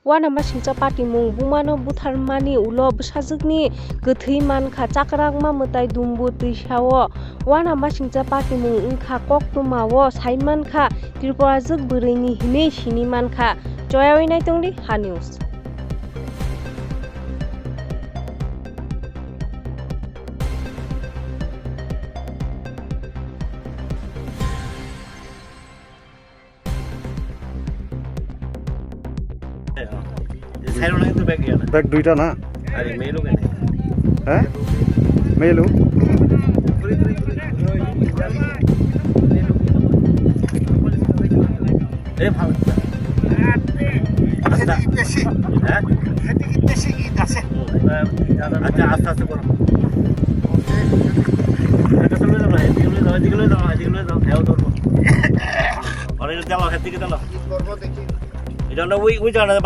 Wanama singcha party mung bumano butharmani ulo bsajukni gethei mankha chakrangma mutai dumbu twisawo wanama singcha party mung wngkha koktumao saimankha Tripura juk bwrwini hinui sini mankha joyawi naitongdi ha news. Bag दुईटा ना अरे मेलू के नहीं है मेलू ए भाग अच्छा अच्छा आस्ते आस्ते करो এটা চলে যাও না এদিকে লয়ে যাও ধ্যাও ধরবো আর এটা দাও হাতে কি দাও কি করব দেখি এটা না ওই জায়গাটা